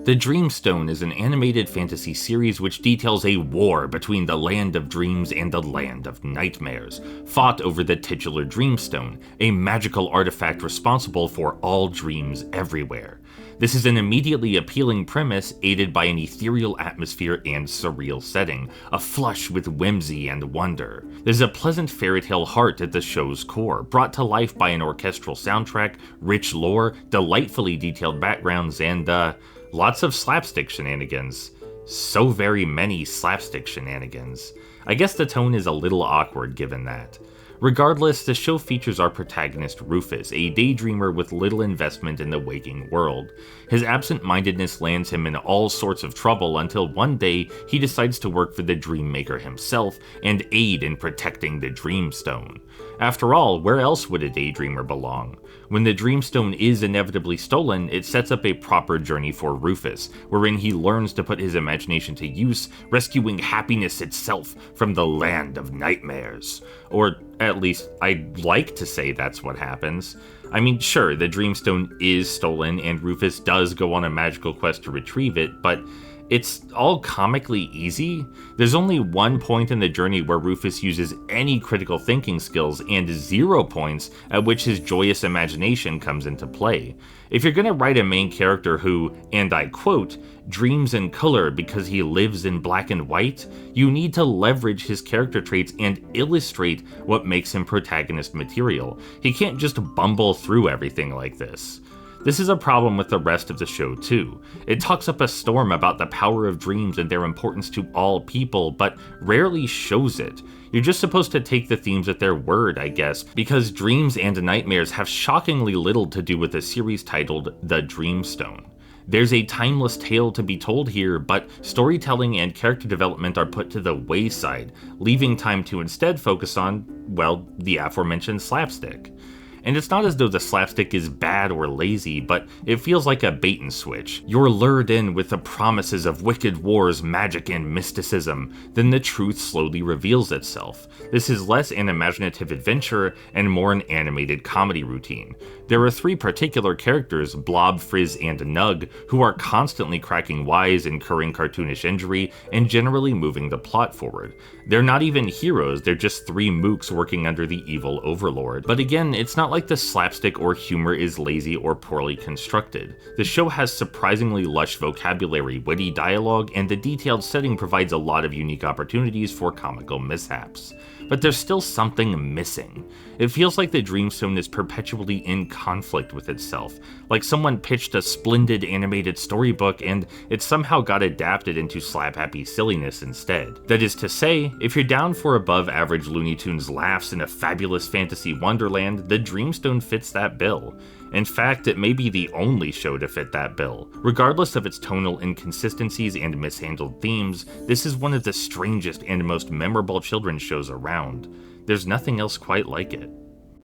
The Dreamstone is an animated fantasy series which details a war between the Land of Dreams and the Land of Nightmares, fought over the titular Dreamstone, a magical artifact responsible for all dreams everywhere. This is an immediately appealing premise aided by an ethereal atmosphere and surreal setting, aflush with whimsy and wonder. There's a pleasant fairy tale heart at the show's core, brought to life by an orchestral soundtrack, rich lore, delightfully detailed backgrounds, and, lots of slapstick shenanigans. So very many slapstick shenanigans. I guess the tone is a little awkward given that. Regardless, the show features our protagonist Rufus, a daydreamer with little investment in the waking world. His absent-mindedness lands him in all sorts of trouble until one day he decides to work for the Dreammaker himself and aid in protecting the Dreamstone. After all, where else would a daydreamer belong? When the Dreamstone is inevitably stolen, it sets up a proper journey for Rufus, wherein he learns to put his imagination to use, rescuing happiness itself from the Land of Nightmares. Or at least, I'd like to say that's what happens. I mean, sure, the Dreamstone is stolen and Rufus does go on a magical quest to retrieve it, but it's all comically easy. There's only one point in the journey where Rufus uses any critical thinking skills and 0 points at which his joyous imagination comes into play. If you're gonna write a main character who, and I quote, dreams in color because he lives in black and white, you need to leverage his character traits and illustrate what makes him protagonist material. He can't just bumble through everything like this. This is a problem with the rest of the show too. It talks up a storm about the power of dreams and their importance to all people, but rarely shows it. You're just supposed to take the themes at their word, I guess, because dreams and nightmares have shockingly little to do with a series titled The Dreamstone. There's a timeless tale to be told here, but storytelling and character development are put to the wayside, leaving time to instead focus on, well, the aforementioned slapstick. And it's not as though the slapstick is bad or lazy, but it feels like a bait and switch. You're lured in with the promises of wicked wars, magic, and mysticism, then the truth slowly reveals itself. This is less an imaginative adventure and more an animated comedy routine. There are 3 particular characters, Blob, Frizz, and Nug, who are constantly cracking wise, incurring cartoonish injury, and generally moving the plot forward. They're not even heroes, they're just 3 mooks working under the evil overlord. But again, it's not like the slapstick or humor is lazy or poorly constructed. The show has surprisingly lush vocabulary, witty dialogue, and the detailed setting provides a lot of unique opportunities for comical mishaps. But there's still something missing. It feels like the Dreamstone is perpetually in conflict with itself, like someone pitched a splendid animated storybook and it somehow got adapted into slap-happy silliness instead. That is to say, if you're down for above-average Looney Tunes laughs in a fabulous fantasy wonderland, the Dreamstone fits that bill. In fact, it may be the only show to fit that bill. Regardless of its tonal inconsistencies and mishandled themes, this is one of the strangest and most memorable children's shows around. There's nothing else quite like it.